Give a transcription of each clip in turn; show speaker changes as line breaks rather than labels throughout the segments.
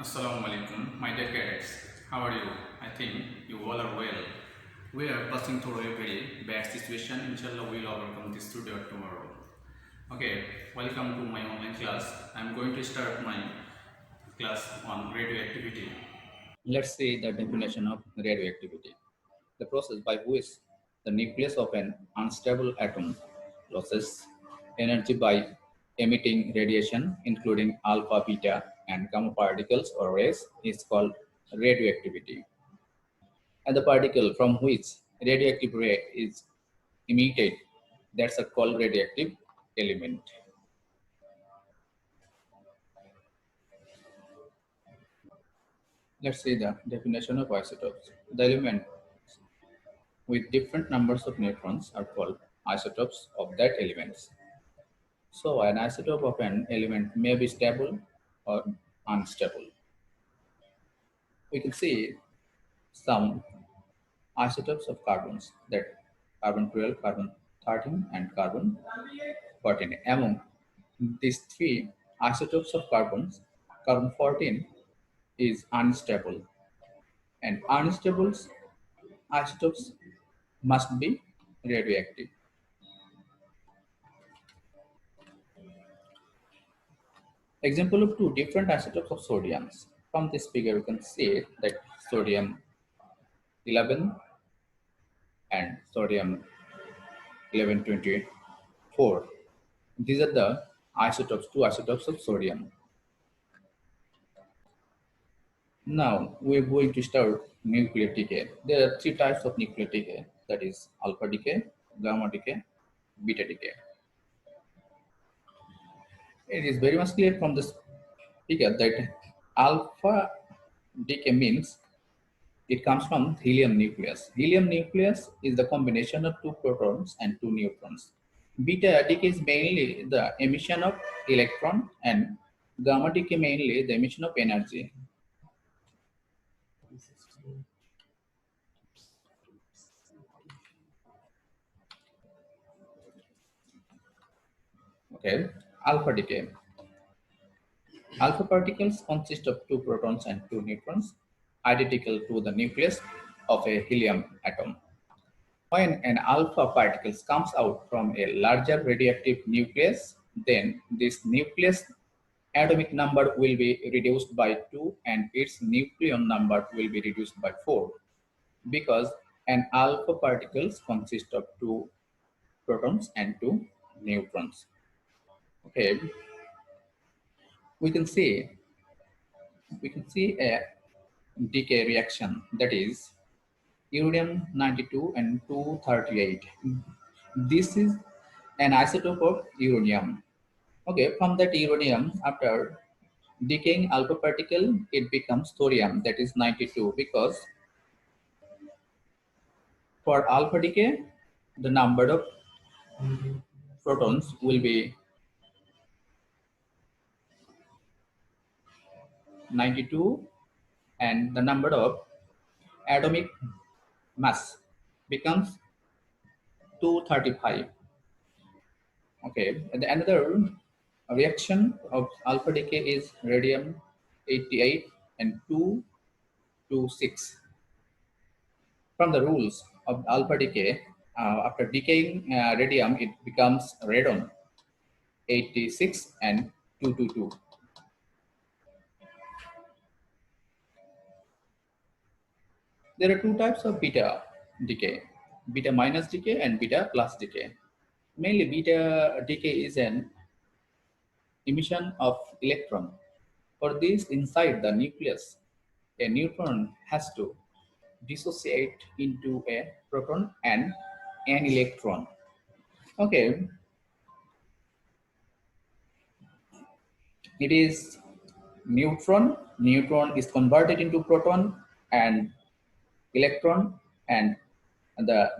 Assalamu alaikum, my dear cadets. How are you? I think you all are well. We are passing through a very bad situation. Inshallah, we'll overcome this today or tomorrow. Okay, welcome to my online class. I'm going to start my class on radioactivity.
Let's see the definition of radioactivity. The process by which the nucleus of an unstable atom loses energy by emitting radiation, including alpha, beta, and gamma particles or rays, is called radioactivity. And the particle from which radioactive ray is emitted, that's a called radioactive element. Let's see the definition of isotopes. The element with different numbers of neutrons are called isotopes of that elements. So an isotope of an element may be stable or unstable. We can see some isotopes of carbons, that carbon 12, carbon 13 and carbon 14. Among these three isotopes of carbons, carbon 14 is unstable, and unstable isotopes must be radioactive. Example of two different isotopes of sodiums. From this figure, you can see that sodium 11 and sodium 1124. These are the isotopes, two isotopes of sodium. Now we're going to start nuclear decay. There are three types of nuclear decay, that is alpha decay, gamma decay, beta decay. It is very much clear from this figure that alpha decay means it comes from helium nucleus. Helium nucleus is the combination of two protons and two neutrons. Beta decay is mainly the emission of electron, and gamma decay mainly the emission of energy. Okay, alpha decay. Alpha particles consist of two protons and two neutrons, identical to the nucleus of a helium atom. When an alpha particle comes out from a larger radioactive nucleus, then this nucleus atomic number will be reduced by 2 and its nucleon number will be reduced by 4, because an alpha particles consist of two protons and two neutrons. Okay, we can see a decay reaction, that is uranium 92 and 238. This is an isotope of uranium. Okay, from that uranium, after decaying alpha particle, it becomes thorium, that is 92, because for alpha decay, the number of protons will be 92 and the number of atomic mass becomes 235. Okay, and another reaction of alpha decay is radium 88 and 226. From the rules of alpha decay, after decaying radium, it becomes radon 86 and 222. There are two types of beta decay, beta minus decay and beta plus decay. Mainly beta decay is an emission of electron. For this, inside the nucleus, a neutron has to dissociate into a proton and an electron. Okay, it is neutron is converted into proton and electron, and the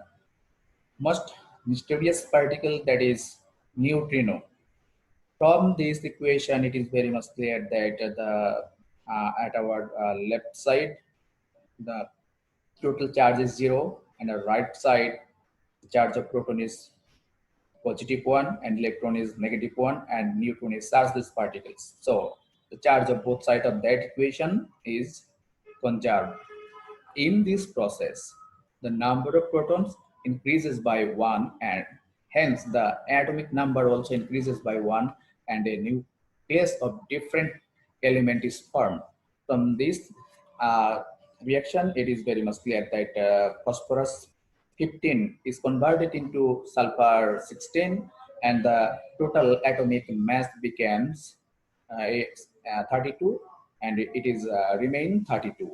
most mysterious particle, that is neutrino. From this equation, it is very much clear that at our left side, the total charge is 0, and the right side, the charge of proton is +1 and electron is -1 and neutron is chargeless particles. So the charge of both sides of that equation is conserved. In this process, the number of protons increases by 1 and hence the atomic number also increases by 1 and a nucleus of different element is formed. From this reaction, it is very much clear that phosphorus 15 is converted into sulfur 16 and the total atomic mass becomes 32 and it is remain 32.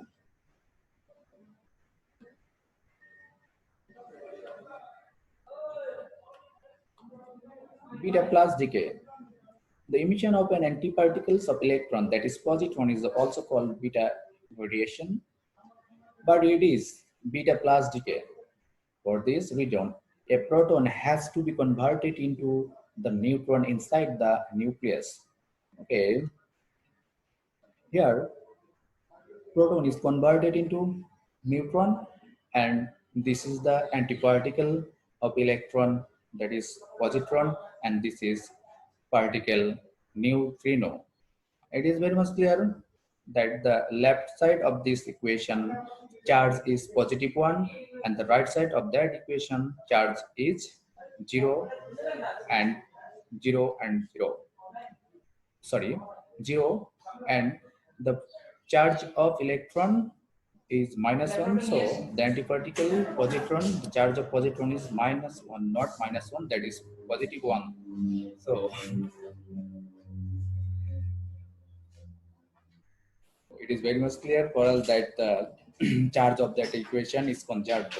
Beta plus decay. The emission of an antiparticles of electron, that is positron, is also called beta radiation, but it is beta plus decay. For this reason, a proton has to be converted into the neutron inside the nucleus. Okay, here proton is converted into neutron, and this is the antiparticle of electron, that is positron, and this is particle neutrino. It is very much clear that the left side of this equation charge is positive 1 and the right side of that equation charge is 0 and 0 and 0. Sorry, 0 and the charge of electron is -1. So the antiparticle positron, the charge of positron is -1, not -1, that is positive 1. So it is very much clear for us that the charge of that equation is conserved.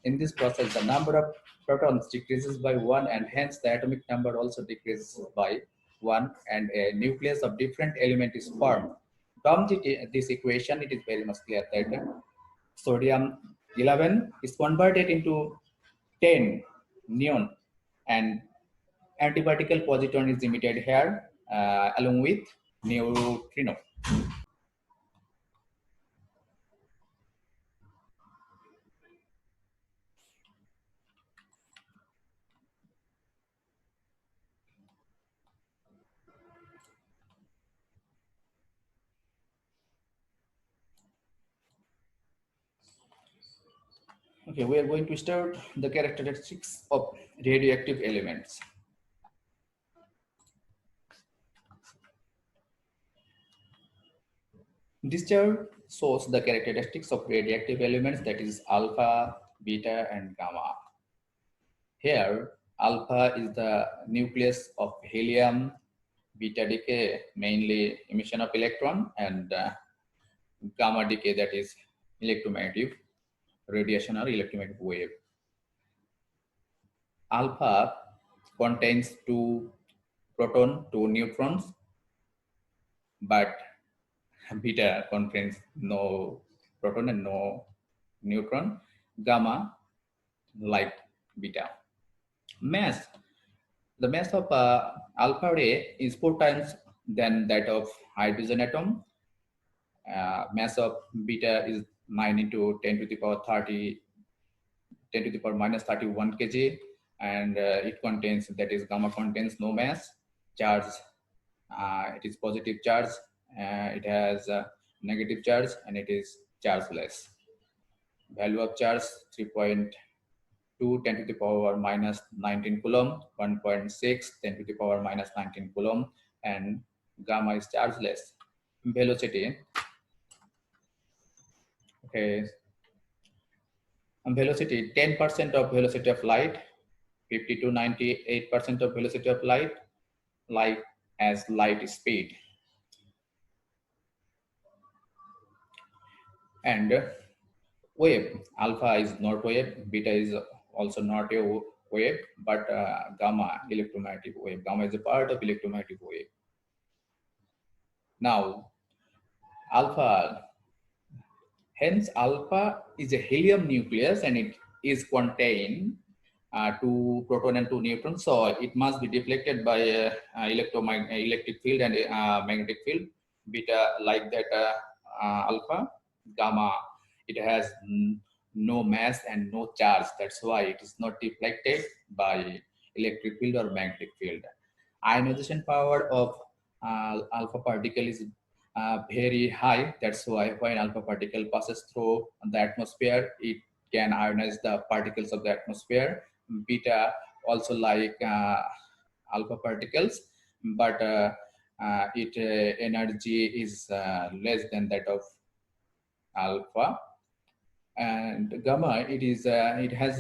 In this process, the number of protons decreases by 1 and hence the atomic number also decreases by 1 and a nucleus of different element is formed. From this equation, it is very much clear that sodium 11 is converted into 10 neon and antiparticle positron is emitted here along with neutrino. Okay, we are going to start the characteristics of radioactive elements. This chart shows the characteristics of radioactive elements, that is alpha, beta, and gamma. Here, alpha is the nucleus of helium, beta decay, mainly emission of electron, and gamma decay, that is electromagnetic radiation or electromagnetic wave. Alpha contains 2 proton, 2 neutrons, but beta contains no proton and no neutron. Gamma like beta. Mass. The mass of alpha ray is 4 times than that of hydrogen atom. Mass of beta is 9 into 10 to the power 30, 10 to the power minus 31 kg, and it contains, that is gamma contains no mass. Charge, it is positive charge. It has negative charge and it is chargeless. Value of charge 3.2 10 to the power minus 19 coulomb, 1.6 10 to the power minus 19 coulomb, and gamma is chargeless. Velocity, okay, velocity 10% of velocity of light, 50 to 98% of velocity of light, like as light speed. And wave, alpha is not wave, beta is also not a wave, but gamma electromagnetic wave. Gamma is a part of electromagnetic wave. Now, alpha, hence alpha is a helium nucleus and it is contain 2 proton and 2 neutrons, so it must be deflected by electric field and magnetic field. Beta like that alpha. Gamma, it has no mass and no charge, that's why it is not deflected by electric field or magnetic field. Ionization power of alpha particle is very high. That's why when alpha particle passes through the atmosphere, it can ionize the particles of the atmosphere. Beta also like alpha particles, but it energy is less than that of alpha. And gamma, it has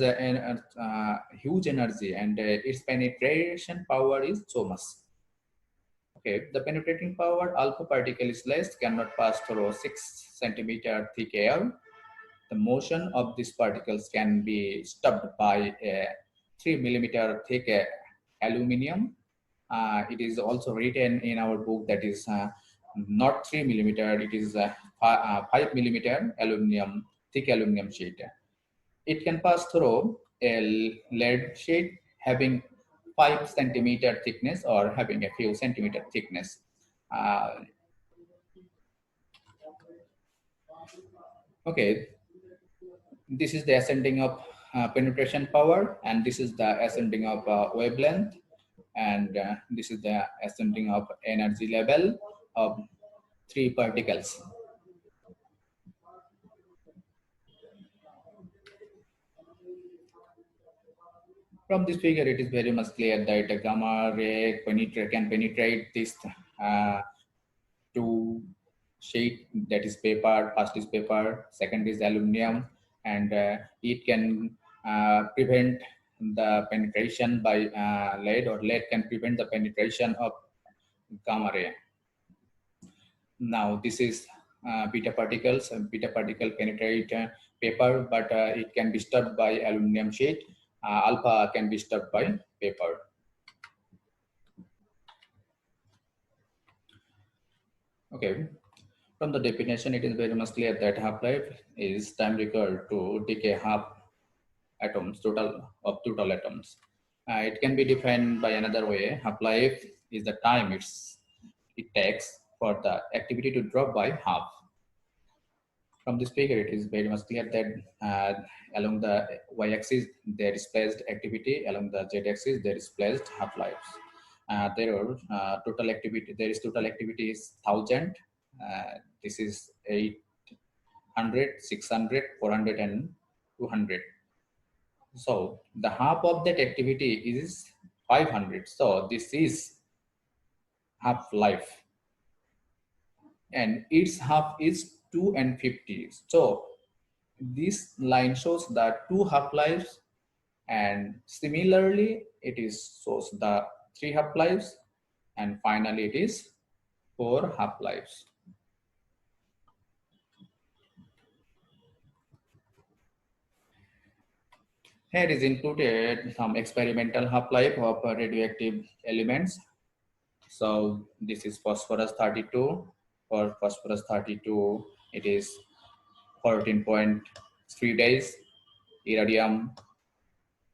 huge energy, and its penetration power is so much. Okay, the penetrating power alpha particle is less, cannot pass through 6 centimeter thick air. The motion of these particles can be stopped by a 3 millimeter thick aluminum. It is also written in our book that is not 3 millimeter, it is 5 millimeter aluminum, thick aluminum sheet. It can pass through a lead sheet having 5 centimeter thickness or having a few centimeter thickness. Uh, okay, this is the ascending of penetration power, and this is the ascending of wavelength, and this is the ascending of energy level of three particles. From this figure, it is very much clear that a gamma ray can penetrate this two sheet, that is paper. First is paper, second is aluminum, and it can prevent the penetration by lead, or lead can prevent the penetration of gamma ray. Now this is beta particles. Beta particle penetrate paper, but it can be stopped by aluminum sheet. Alpha can be stopped by paper. Okay. From the definition, it is very much clear that half-life is time required to decay half atoms, total of total atoms. It can be defined by another way. Half-life is the time it takes for the activity to drop by half. From this figure, it is very much clear that along the y-axis there is placed activity, along the z-axis there is placed half-lives. There are total activity. There is total activity is 1000. This is 800, 600, 400, and 200. So the half of that activity is 500. So this is half-life, and its half is 2 and 50. So this line shows the two half-lives, and similarly it is shows the three half-lives, and finally it is four half-lives. Here is included some experimental half-life of radioactive elements. So this is phosphorus 32. For phosphorus 32, it is 14.3 days. Iridium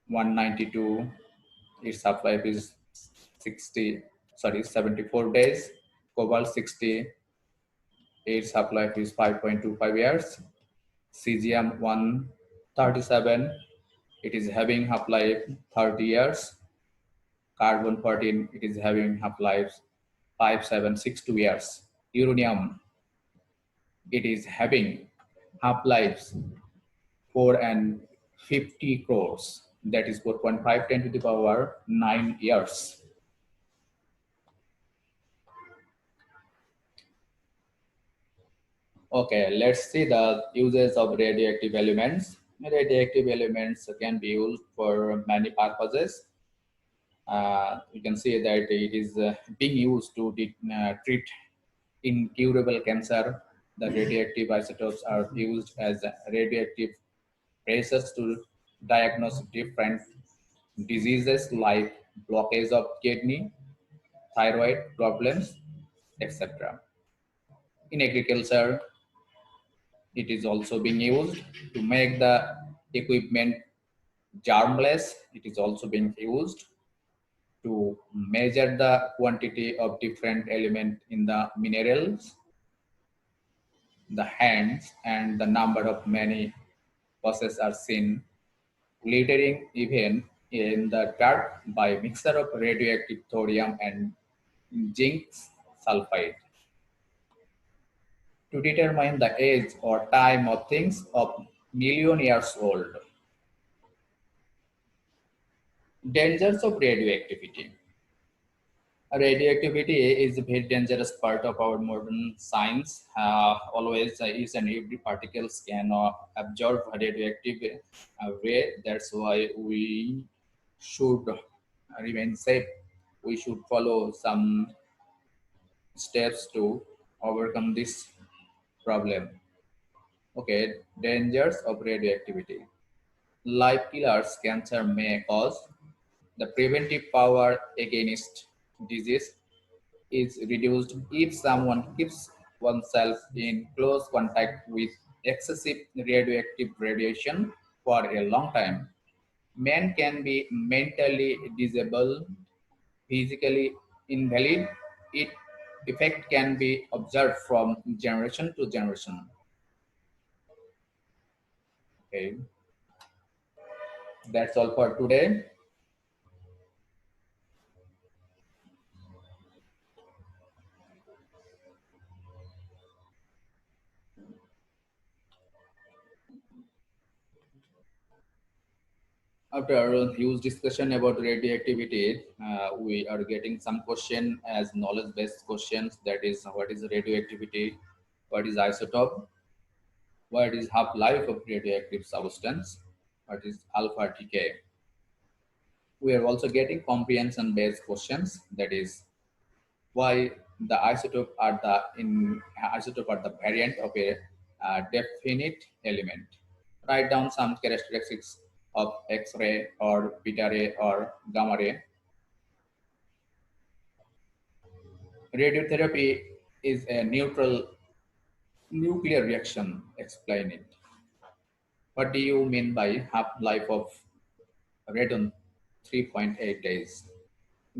192, its half-life is 74 days. Cobalt 60, its half-life is 5.25 years. Cesium 137, it is having half-life 30 years. Carbon 14, it is having half-life 5762 years. Uranium, it is having half-lives 4 and 50 crores. That is 4.5 10 to the power 9 years. Okay, let's see the uses of radioactive elements. Radioactive elements can be used for many purposes. You can see that it is being used to treat incurable cancer. The radioactive isotopes are used as radioactive tracers to diagnose different diseases like blockage of kidney, thyroid problems, etc. In agriculture, it is also being used to make the equipment germless. It is also being used to measure the quantity of different element in the minerals, the hands, and the number of many processes are seen, glittering even in the dark by mixture of radioactive thorium and zinc sulfide. to determine the age or time of things of million years old. Dangers of radioactivity. Radioactivity is a very dangerous part of our modern science. Always each and every particles can absorb radioactive ray. That's why we should remain safe. We should follow some steps to overcome this problem. Okay, dangers of radioactivity. Life killers cancer may cause. The preventive power against disease is reduced if someone keeps oneself in close contact with excessive radioactive radiation for a long time. Men can be mentally disabled, physically invalid. Its effect can be observed from generation to generation. Okay, that's all for today. After a huge discussion about radioactivity, we are getting some question as knowledge-based questions. That is, what is radioactivity? What is isotope? What is half-life of radioactive substance? What is alpha decay? We are also getting comprehension-based questions. That is, why the isotope are the variant of a definite element. Write down some characteristics of X-ray or beta ray or gamma ray. Radiotherapy is a neutral nuclear reaction. Explain it. What do you mean by half-life of radon? 3.8 days.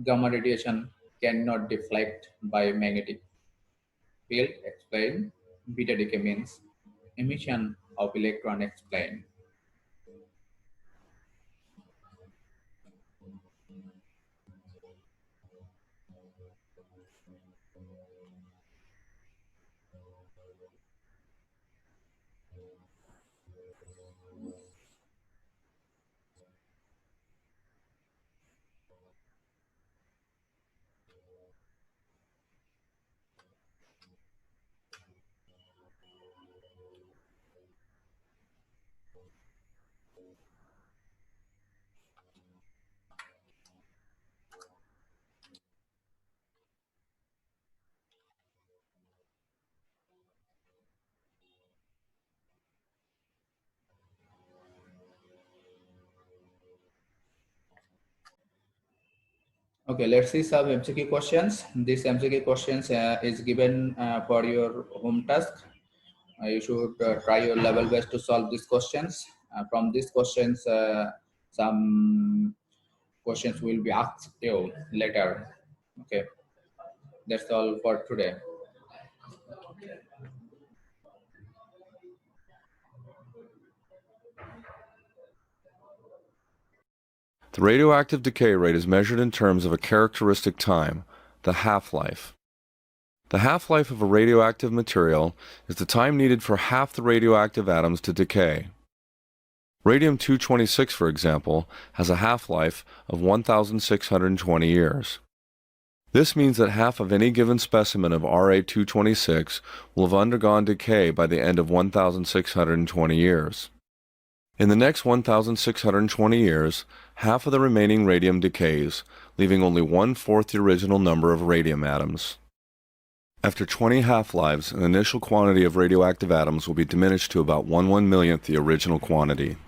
Gamma radiation cannot deflect by magnetic field. Explain. Beta decay means emission of electron. Explain. Okay, let's see some MCQ questions. This MCQ questions is given for your home task. You should try your level best to solve these questions. From these questions, some questions will be asked you later. Okay, that's all for today.
The radioactive decay rate is measured in terms of a characteristic time, the half-life. The half-life of a radioactive material is the time needed for half the radioactive atoms to decay. Radium-226, for example, has a half-life of 1,620 years. This means that half of any given specimen of Ra-226 will have undergone decay by the end of 1,620 years. In the next 1,620 years, half of the remaining radium decays, leaving only 1/4 the original number of radium atoms. After 20 half-lives, an initial quantity of radioactive atoms will be diminished to about 1/1 millionth the original quantity.